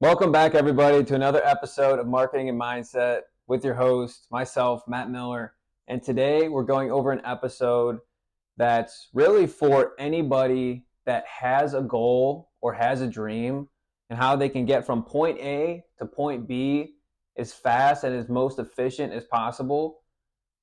Welcome back, everybody, to another episode of Marketing and Mindset with your host, myself, Matt Miller. And today we're going over an episode that's really for anybody that has a goal or has a dream and how they can get from point A to point B as fast and as most efficient as possible.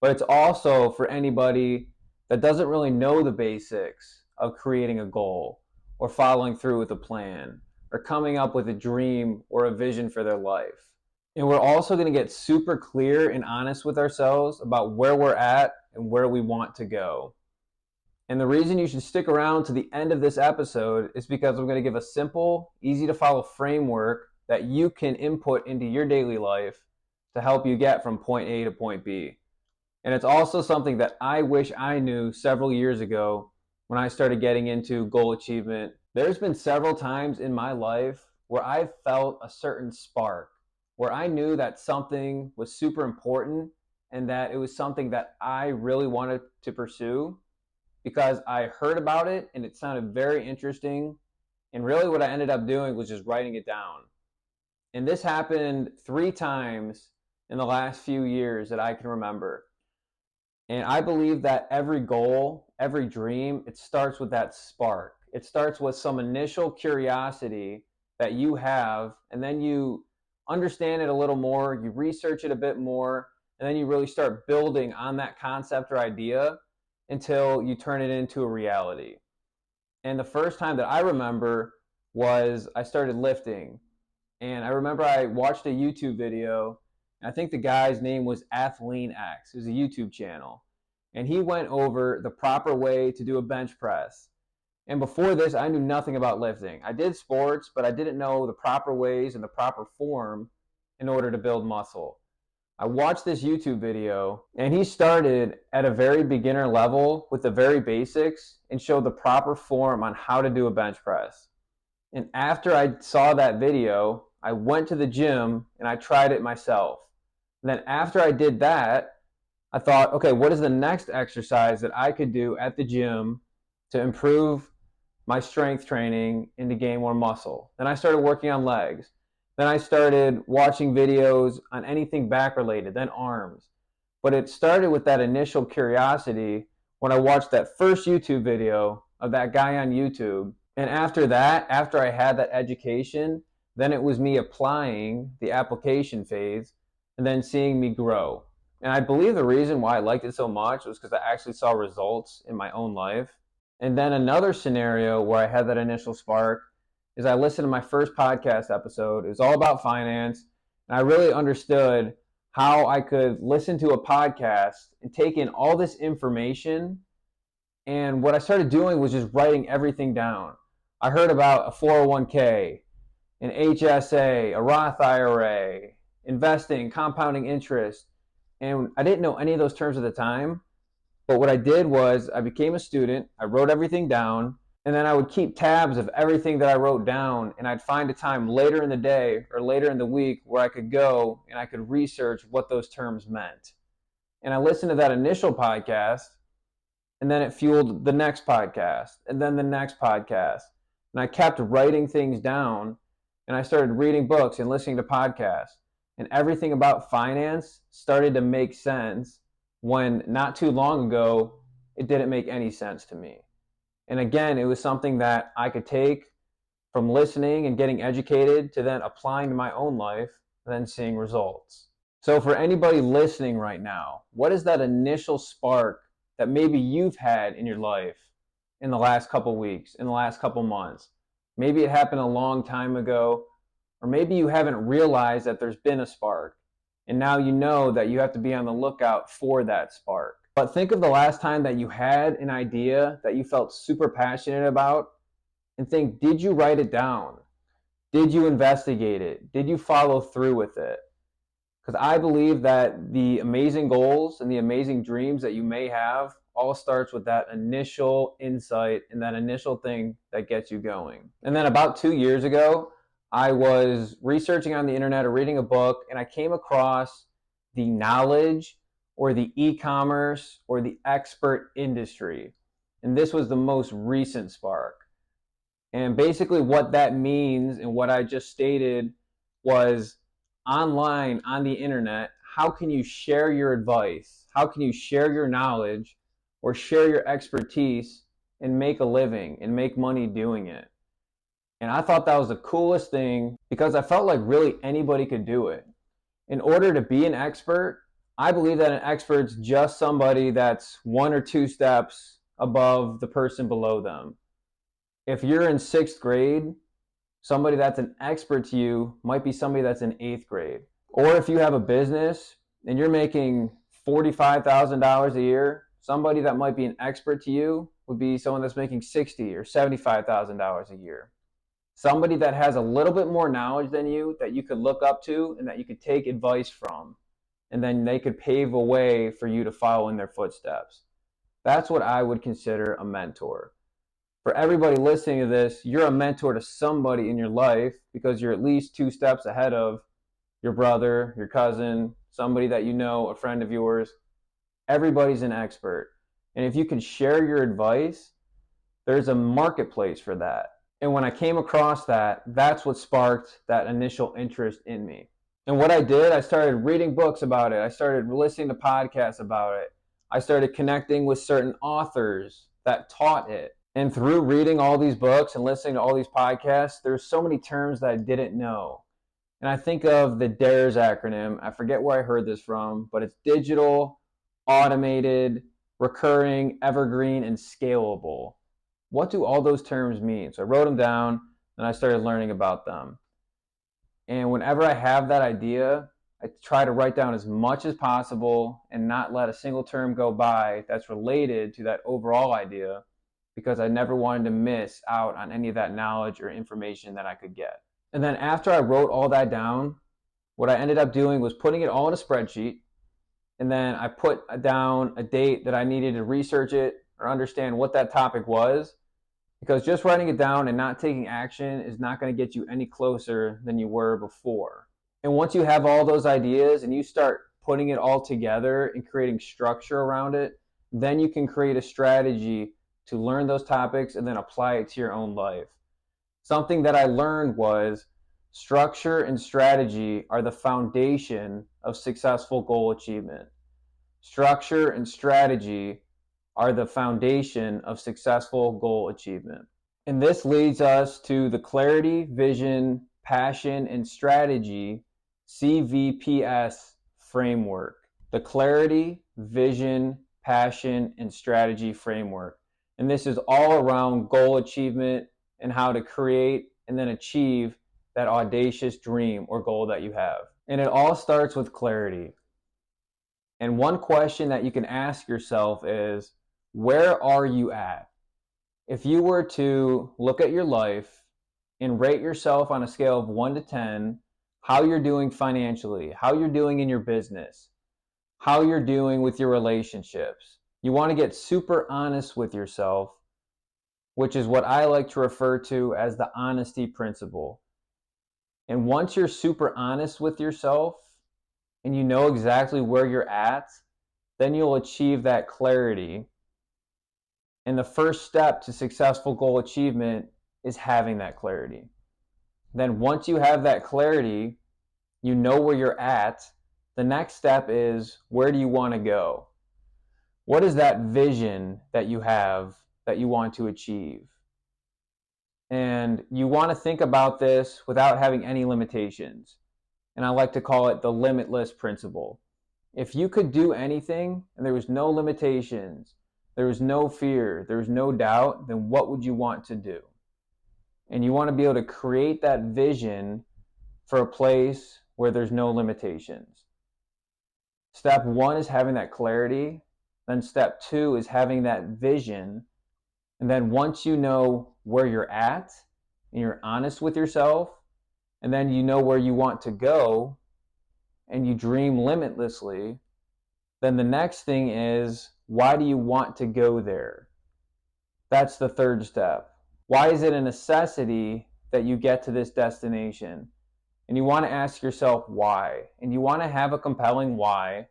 But it's also for anybody that doesn't really know the basics of creating a goal or following through with a plan or coming up with a dream or a vision for their life. And we're also going to get super clear and honest with ourselves about where we're at and where we want to go. And the reason you should stick around to the end of this episode is because I'm going to give a simple, easy to follow framework that you can input into your daily life to help you get from point A to point B. And it's also something that I wish I knew several years ago when I started getting into goal achievement. There's been several times in my life where I felt a certain spark, where I knew that something was super important and that it was something that I really wanted to pursue because I heard about it and it sounded very interesting. And really what I ended up doing was just writing it down. And this happened 3 times in the last few years that I can remember. And I believe that every goal, every dream, it starts with that spark. It starts with some initial curiosity that you have, and then you understand it a little more, you research it a bit more, and then you really start building on that concept or idea until you turn it into a reality. And the first time that I remember was I started lifting. And I remember I watched a YouTube video. I think the guy's name was AthleanX. It was a YouTube channel. And he went over the proper way to do a bench press. And before this, I knew nothing about lifting. I did sports, but I didn't know the proper ways and the proper form in order to build muscle. I watched this YouTube video, and he started at a very beginner level with the very basics and showed the proper form on how to do a bench press. And after I saw that video, I went to the gym and I tried it myself. And then after I did that, I thought, okay, what is the next exercise that I could do at the gym to improve my strength training and to gain more muscle? Then I started working on legs. Then I started watching videos on anything back related, then arms. But it started with that initial curiosity when I watched that first YouTube video of that guy on YouTube. And after that, after I had that education, then it was me applying the application phase and then seeing me grow. And I believe the reason why I liked it so much was because I actually saw results in my own life. And then another scenario where I had that initial spark is I listened to my first podcast episode. It was all about finance. And I really understood how I could listen to a podcast and take in all this information. And what I started doing was just writing everything down. I heard about a 401k, an HSA, a Roth IRA, investing, compounding interest. And I didn't know any of those terms at the time. But what I did was I became a student. I wrote everything down. And then I would keep tabs of everything that I wrote down. And I'd find a time later in the day or later in the week where I could go and I could research what those terms meant. And I listened to that initial podcast. And then it fueled the next podcast. And then the next podcast. And I kept writing things down. And I started reading books and listening to podcasts. And everything about finance started to make sense when not too long ago, it didn't make any sense to me. And again, it was something that I could take from listening and getting educated to then applying to my own life, and then seeing results. So for anybody listening right now, what is that initial spark that maybe you've had in your life in the last couple weeks, in the last couple months? Maybe it happened a long time ago, or maybe you haven't realized that there's been a spark, and now you know that you have to be on the lookout for that spark. But think of the last time that you had an idea that you felt super passionate about, and think, did you write it down? Did you investigate it? Did you follow through with it? Because I believe that the amazing goals and the amazing dreams that you may have all starts with that initial insight and that initial thing that gets you going. And then about 2 years ago, I was researching on the internet or reading a book, and I came across the knowledge or the e-commerce or the expert industry. And this was the most recent spark. And basically what that means and what I just stated was online on the internet. How can you share your advice? How can you share your knowledge or share your expertise and make a living and make money doing it? And I thought that was the coolest thing because I felt like really anybody could do it. In order to be an expert, I believe that an expert's just somebody that's one or two steps above the person below them. If you're in sixth grade, somebody that's an expert to you might be somebody that's in eighth grade. Or if you have a business and you're making $45,000 a year, somebody that might be an expert to you would be someone that's making $60,000 or $75,000 a year. Somebody that has a little bit more knowledge than you that you could look up to and that you could take advice from, and then they could pave a way for you to follow in their footsteps. That's what I would consider a mentor. For everybody listening to this, you're a mentor to somebody in your life because you're at least two steps ahead of your brother, your cousin, somebody that you know, a friend of yours. Everybody's an expert. And if you can share your advice, there's a marketplace for that. And when I came across that, that's what sparked that initial interest in me. And what I did, I started reading books about it. I started listening to podcasts about it. I started connecting with certain authors that taught it. And through reading all these books and listening to all these podcasts, there's so many terms that I didn't know. And I think of the DARES acronym. I forget where I heard this from, but it's digital, automated, recurring, evergreen, and scalable. What do all those terms mean? So I wrote them down and I started learning about them. And whenever I have that idea, I try to write down as much as possible and not let a single term go by that's related to that overall idea, because I never wanted to miss out on any of that knowledge or information that I could get. And then after I wrote all that down, what I ended up doing was putting it all in a spreadsheet. And then I put down a date that I needed to research it or understand what that topic was. Because just writing it down and not taking action is not going to get you any closer than you were before. And once you have all those ideas and you start putting it all together and creating structure around it, then you can create a strategy to learn those topics and then apply it to your own life. Something that I learned was structure and strategy are the foundation of successful goal achievement. Structure and strategy are the foundation of successful goal achievement. And this leads us to the clarity, vision, passion, and strategy CVPS framework. The clarity, vision, passion, and strategy framework. And this is all around goal achievement and how to create and then achieve that audacious dream or goal that you have. And it all starts with clarity. And one question that you can ask yourself is, where are you at? If you were to look at your life and rate yourself on a scale of 1 to 10, how you're doing financially, how you're doing in your business, how you're doing with your relationships. You want to get super honest with yourself, which is what I like to refer to as the honesty principle. And once you're super honest with yourself and you know exactly where you're at, then you'll achieve that clarity. And the first step to successful goal achievement is having that clarity. Then once you have that clarity, you know where you're at. The next step is, where do you want to go? What is that vision that you have that you want to achieve? And you want to think about this without having any limitations. And I like to call it the limitless principle. If you could do anything and there was no limitations, there was no fear, there was no doubt, then what would you want to do? And you want to be able to create that vision for a place where there's no limitations. Step 1 is having that clarity. Then step 2 is having that vision. And then once you know where you're at and you're honest with yourself, and then you know where you want to go and you dream limitlessly, then the next thing is, why do you want to go there? That's the third step. Why is it a necessity that you get to this destination? And you want to ask yourself why. And you want to have a compelling why,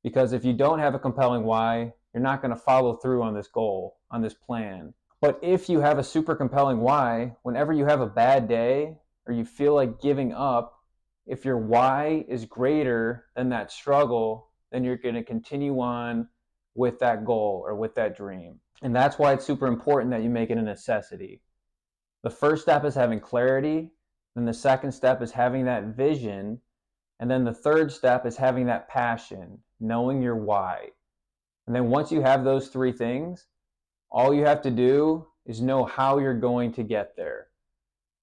because if you don't have a compelling why, you're not going to follow through on this goal, on this plan. But if you have a super compelling why, whenever you have a bad day or you feel like giving up, If your why is greater than that struggle, then you're going to continue on with that goal or with that dream. And that's why it's super important that you make it a necessity. The first step is having clarity. Then the second step is having that vision. And then the third step is having that passion, knowing your why. And then once you have those three things, all you have to do is know how you're going to get there.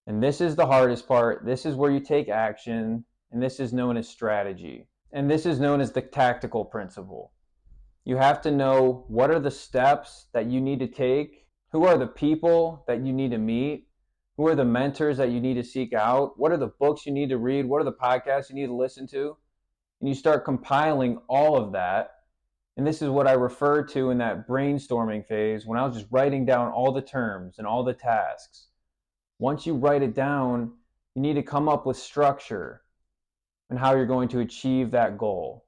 And this is the hardest part. This is where you take action, and this is known as strategy. And this is known as the tactical principle. You have to know what are the steps that you need to take, who are the people that you need to meet, who are the mentors that you need to seek out, what are the books you need to read, what are the podcasts you need to listen to, and you start compiling all of that. And this is what I referred to in that brainstorming phase when I was just writing down all the terms and all the tasks. Once you write it down, you need to come up with structure and how you're going to achieve that goal.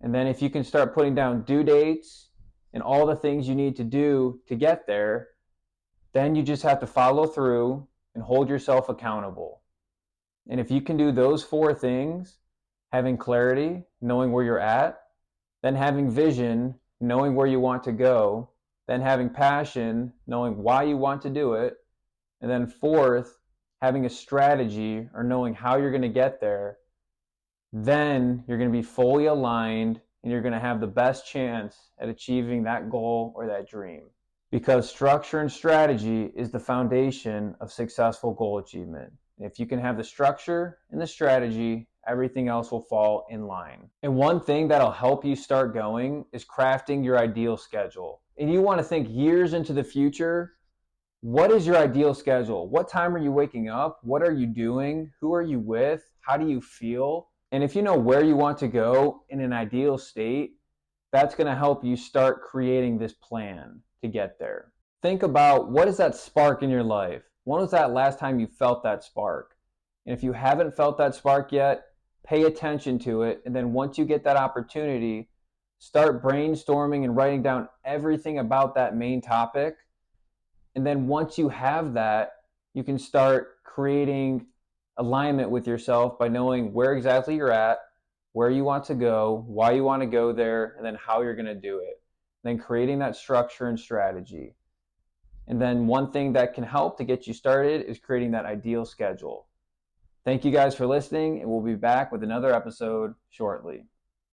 And then if you can start putting down due dates and all the things you need to do to get there, then you just have to follow through and hold yourself accountable. And if you can do those four things, having clarity, knowing where you're at, then having vision, knowing where you want to go, then having passion, knowing why you want to do it, and then fourth, having a strategy or knowing how you're going to get there, then you're going to be fully aligned and you're going to have the best chance at achieving that goal or that dream. Because structure and strategy is the foundation of successful goal achievement. If you can have the structure and the strategy, everything else will fall in line. And one thing that'll help you start going is crafting your ideal schedule. And you want to think years into the future. What is your ideal schedule? What time are you waking up? What are you doing? Who are you with? How do you feel? And if you know where you want to go in an ideal state, that's going to help you start creating this plan to get there. Think about what is that spark in your life? When was that last time you felt that spark? And if you haven't felt that spark yet, pay attention to it. And then once you get that opportunity, start brainstorming and writing down everything about that main topic. And then once you have that, you can start creating alignment with yourself by knowing where exactly you're at, where you want to go, why you want to go there, and then how you're going to do it. And then creating that structure and strategy. And then one thing that can help to get you started is creating that ideal schedule. Thank you guys for listening, and we'll be back with another episode shortly.